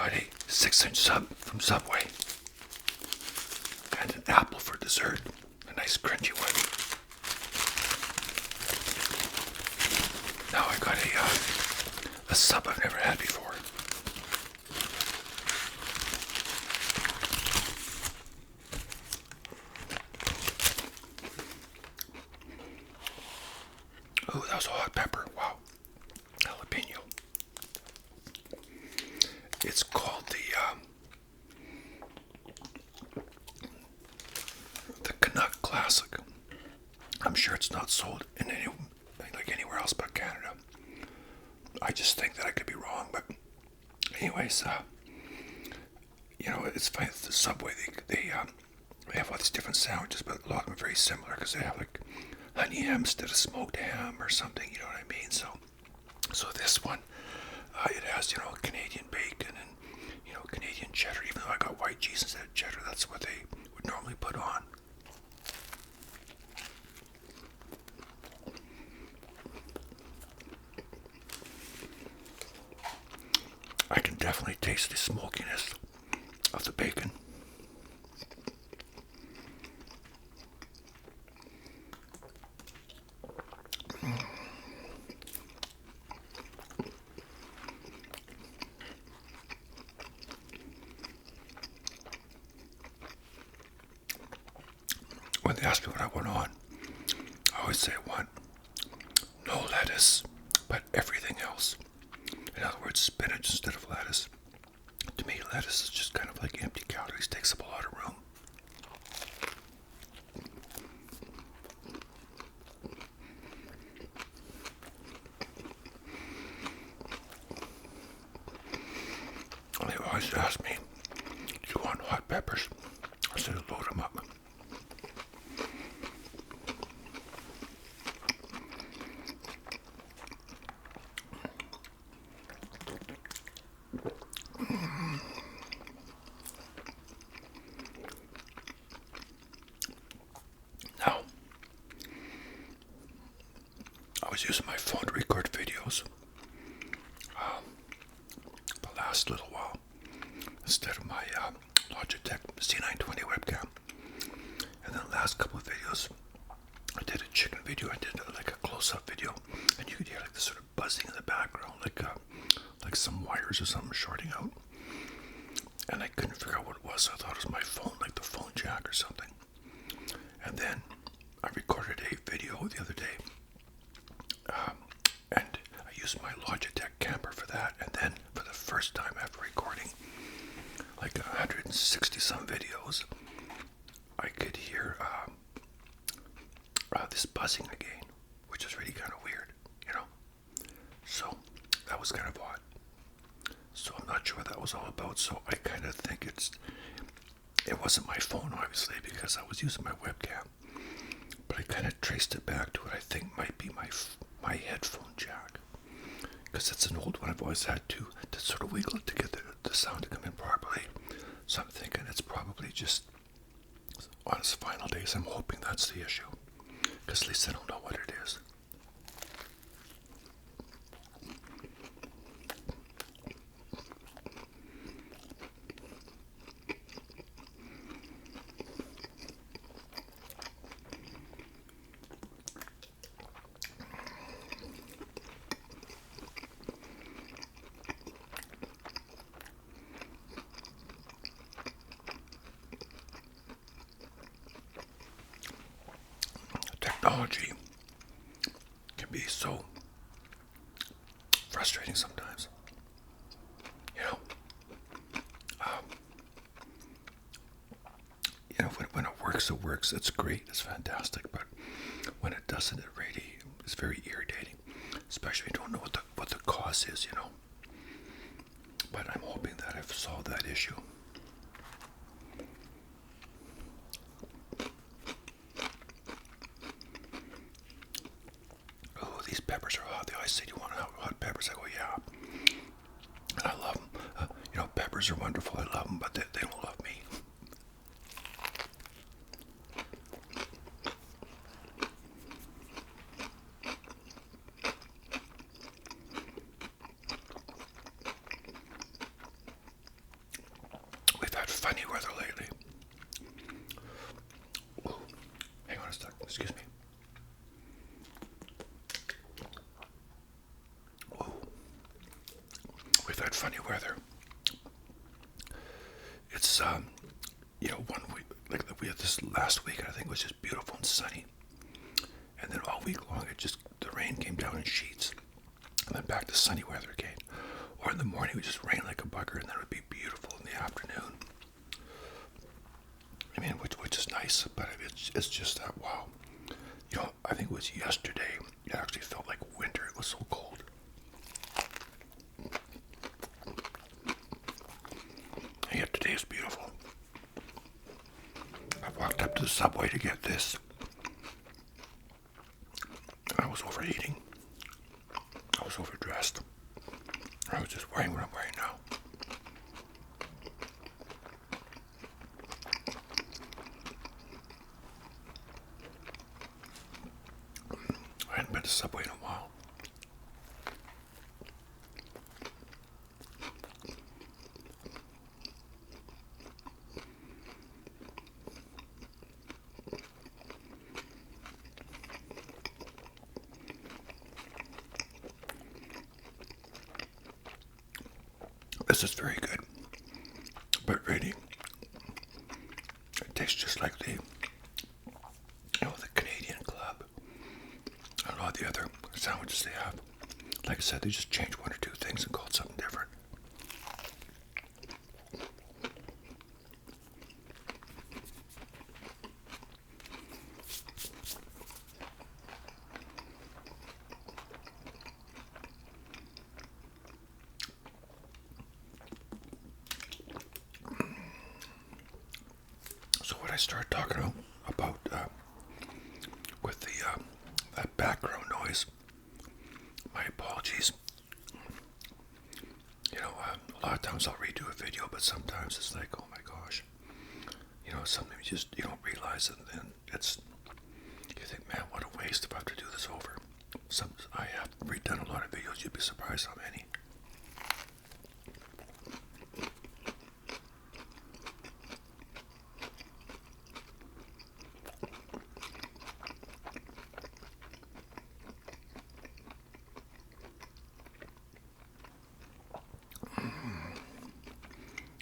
got a 6-inch sub from Subway and an apple for dessert, a nice crunchy one. Now I got a sub I've never had before. Oh, that was a hot pepper. Wow. Jalapeno. It's called the Canuck Classic. I'm sure it's not sold in anywhere else but Canada. I just think that I could be wrong, but anyways, it's funny. The Subway, they have all these different sandwiches, but a lot of them are very similar because they have like honey ham instead of smoked ham or something. You know what I mean? So this one, it has Canadian bacon and Canadian cheddar. Even though I got white cheese instead of cheddar, that's what they would normally put on. I can definitely taste the smokiness of the bacon. When they ask me what I want on, I always say I want no lettuce, but everything else. In other words, spinach instead of lettuce. To me, lettuce is just kind of like empty calories, takes up a lot of room. They always ask me, do you want hot peppers? I said, load them up. Now, I was using my phone to record videos the last little while instead of my Logitech C920 webcam. And then the last couple of videos, I did a chicken video. I did like a close-up video, and you could hear like this sort of buzzing in the background, like some wires or something shorting out. And I couldn't figure out what it was. So I thought it was my phone, like the phone jack or something. And then I recorded a video the other day, and I used my Logitech camper for that. And then for the first time after recording like 160 some videos, I could hear this buzzing again, which is really kind of weird, So that was kind of odd. So I'm not sure what that was all about. So I kind of think it wasn't my phone, obviously, because I was using my webcam. But I kind of traced it back to what I think might be my headphone jack, because it's an old one I've always had to sort of wiggle it to get the sound to come in properly. So I'm thinking it's probably just on its final days. I'm hoping that's the issue, because at least I don't know what it is. Technology can be so frustrating sometimes. When it works, it works. It's great. It's fantastic. But when it doesn't, it really is very irritating, especially when you don't know what the cause is. But I'm hoping that I've solved that issue. Oh, these peppers are hot. They always say, "Do you want hot peppers?" I go, "Yeah." And I love them. Peppers are wonderful. I love them, but they don't love me. funny weather lately. Ooh, hang on a sec. Excuse me. Ooh. We've had funny weather. It's you know, 1 week like we had this last week. I think it was just beautiful and sunny, and then all week long the rain came down in sheets, and then back to sunny weather again. Or in the morning it would just rain like a bugger, and then it would be beautiful in the afternoon. I mean, which is nice, but it's just that, wow. You know, I think it was yesterday, it actually felt like winter. It was so cold. And yet today is beautiful. I walked up to the Subway to get this. I was overeating. I was overdressed. I was just wearing what I'm wearing now. I hadn't been to Subway in a while. This is very good, but really, it tastes just like the Canadian Club and a lot of the other sandwiches they have. Like I said, they just changed one or two things and called something different. So what I started talking about with the that background noise, my apologies. You know, a lot of times I'll redo a video, but sometimes it's like, oh my gosh. You know, sometimes you don't realize it, and you think, man, what a waste if I have to do this over. I have redone a lot of videos. You'd be surprised how many.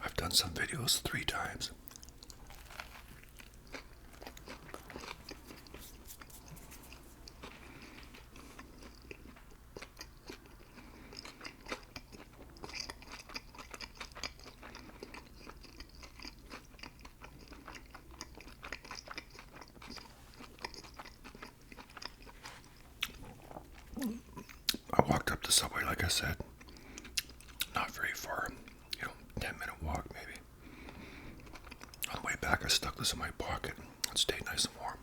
I've done some videos 3 times. I walked up the Subway, like I said, not very far, 10-minute walk maybe. On the way back, I stuck this in my pocket and stayed nice and warm.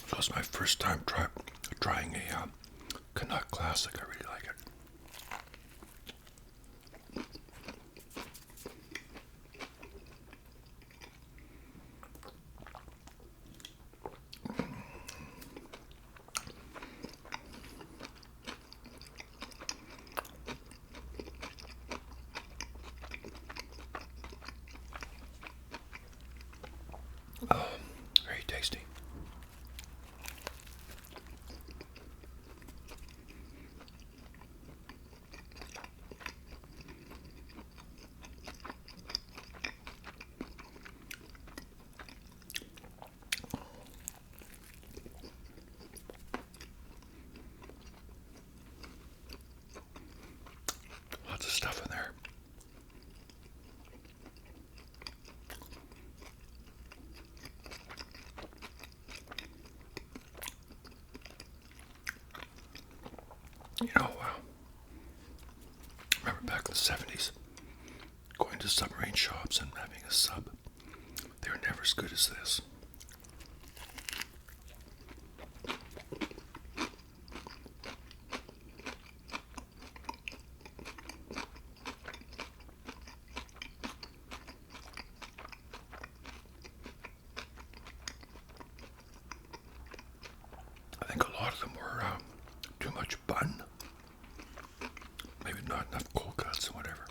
So it's my first time trying a Canuck Classic. I really like it. Oh, very tasty. Lots of stuff in there. You know, remember back in the 70s, going to submarine shops and having a sub. They were never as good as this. not enough cold cuts or whatever.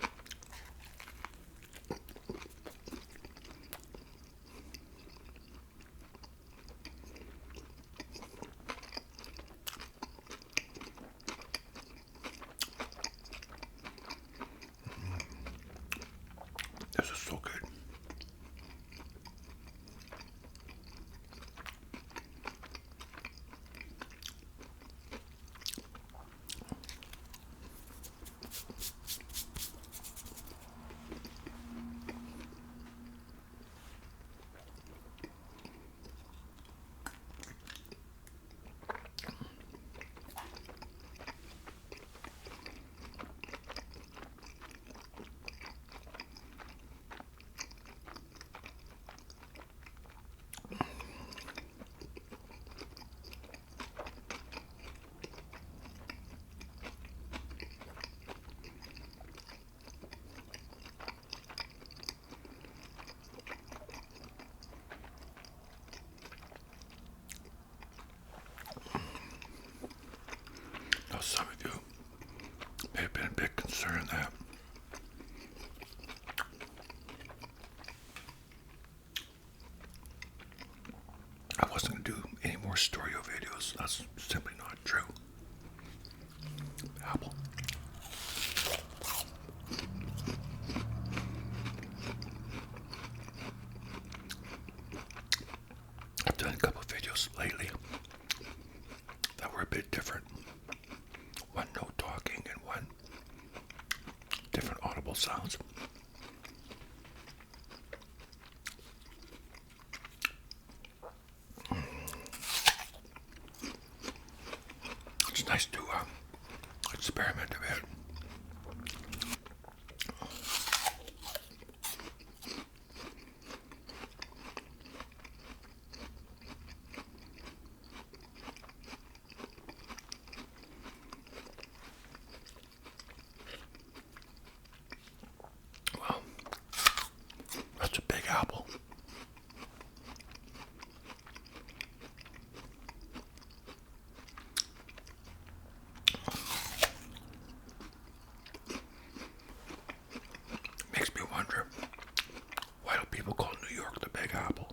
This is so good. Now, some of you may have been a bit concerned that I wasn't going to do any more Storio videos. That's simply not true. Apple. I've done a couple of videos lately that were a bit different. One no talking and one different audible sounds. It's nice to experiment a bit. Well, that's a big apple. Makes me wonder, why do people call New York the Big Apple?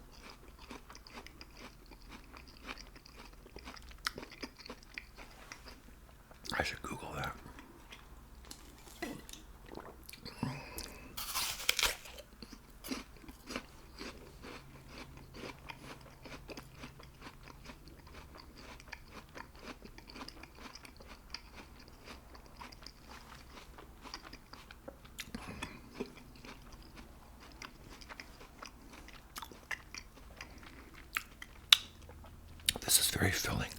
I should Google that. This is very filling.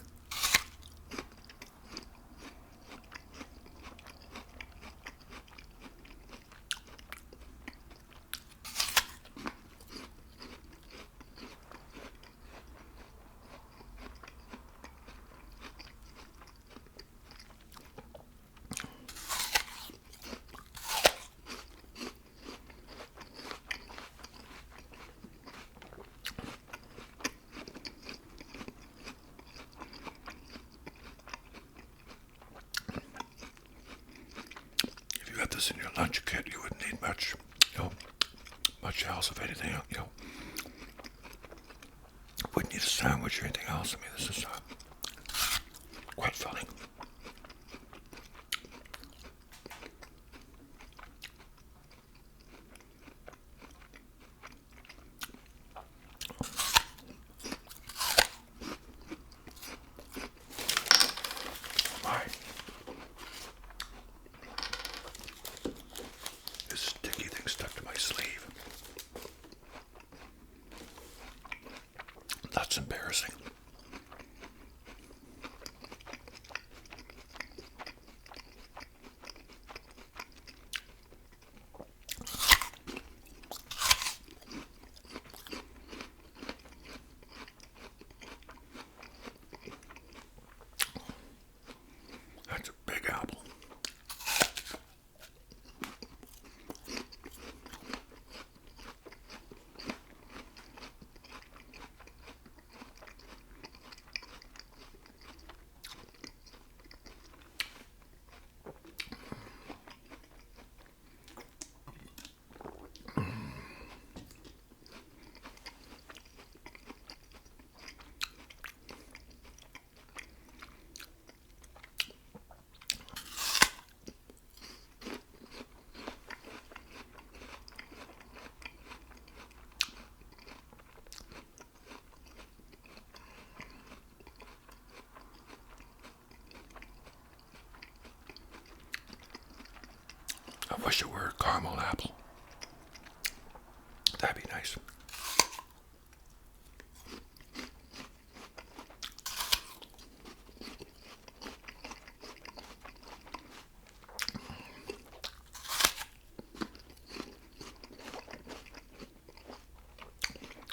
If you had this in your lunch kit, you wouldn't need much, much else of anything, wouldn't need a sandwich or anything else. I mean, this is quite filling. My. This sticky thing stuck to my sleeve. That's embarrassing. Wish it were caramel apple. That'd be nice.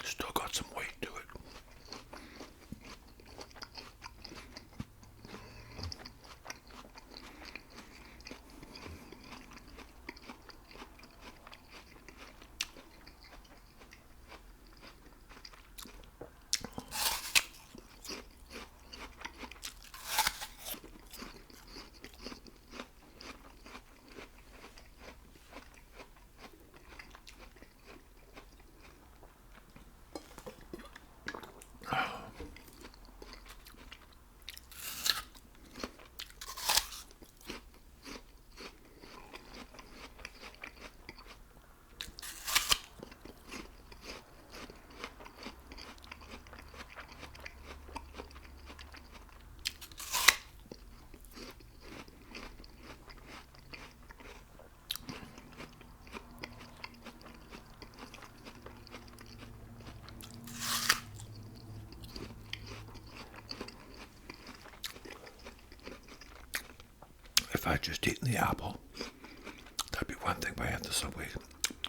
Still got some weight to it. If I'd just eaten the apple, that'd be one thing, but I had the Subway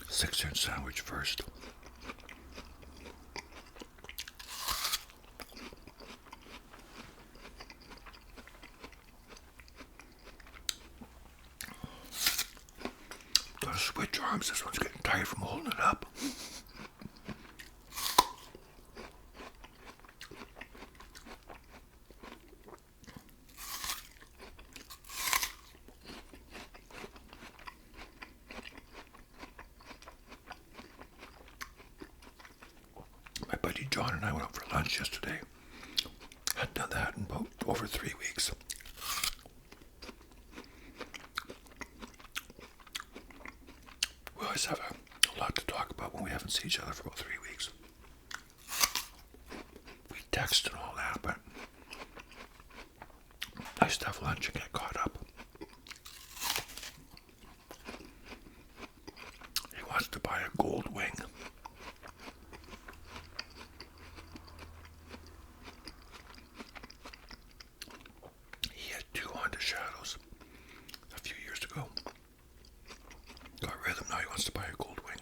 6-inch sandwich first. Gotta switch arms, this one's getting tired from holding it up. My buddy John and I went out for lunch yesterday. Hadn't done that in about over 3 weeks. We always have a lot to talk about when we haven't seen each other for about 3 weeks. We text and all that, but nice to have lunch and get caught up. He wants to buy a gold wing. He had 2 Honda Shadows a few years ago. Got rid of them, now he wants to buy a gold wing.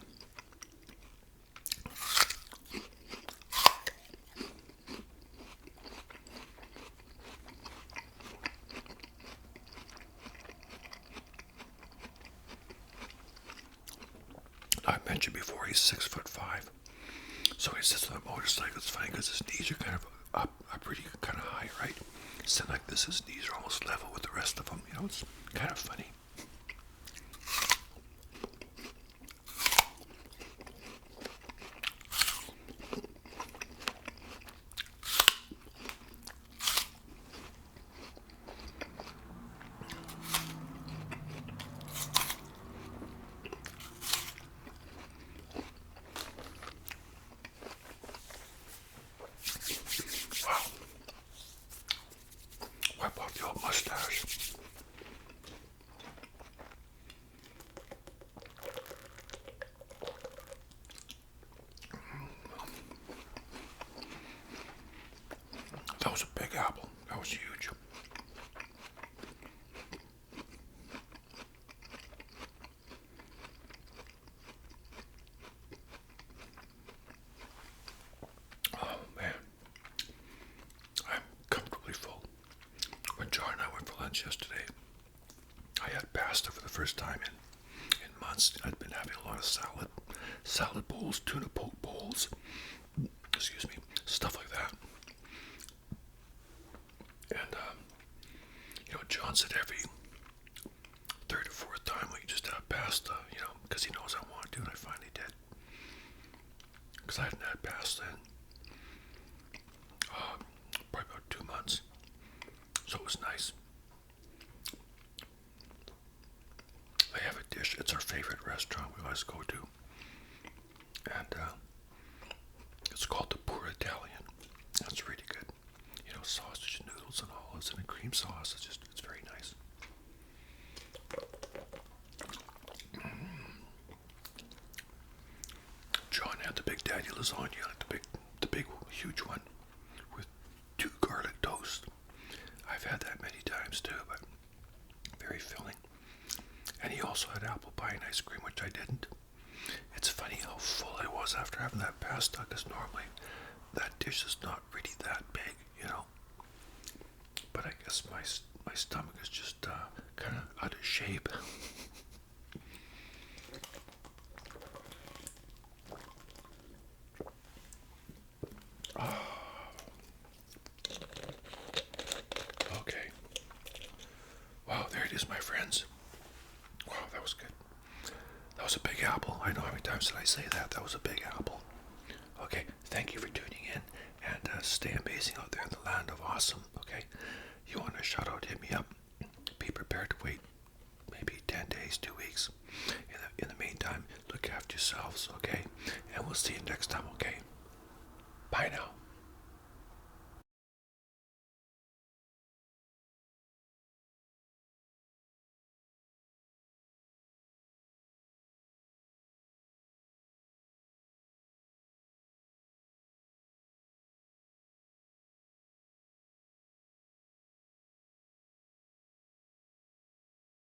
I mentioned before he's 6'5", so he sits on a motorcycle. It's funny because his knees are kind of up pretty kind of high, right? Sitting like this, his knees are almost level with the rest of him. You know, it's kind of funny. Wow. Wipe off the old mustache. That was a big apple. That was huge. Oh man, I'm comfortably full. When John and I went for lunch yesterday, I had pasta for the first time in months. I'd been having a lot of salad bowls, tuna poke bowls, excuse me, stuff like that. And you know, John said every 3rd or 4th time we just have pasta, you know, because he knows I want to, and I finally did. Because I hadn't had pasta in probably about 2 months, so it was nice. They have a dish, it's our favorite restaurant we always go to, and it's called the Poor Italian. That's really good. You know, sausage, noodles, and olives, and a cream sauce. It's very nice. Big Daddy lasagna, like the big, huge one with 2 garlic toast. I've had that many times too, but very filling. And he also had apple pie and ice cream, which I didn't. It's funny how full I was after having that pasta, because normally that dish is not really that big, you know. But I guess my stomach is just kind of out of shape. Okay. Wow, there it is, my friends. Wow, that was good. That was a big apple. I know how many times did I say that? That was a big apple. Okay, thank you for tuning in, and stay amazing out there in the land of awesome, okay? You want a shout out, hit me up. Be prepared to wait maybe 10 days, 2 weeks. In the meantime, look after yourselves, okay? And we'll see you next time, okay? Bye now.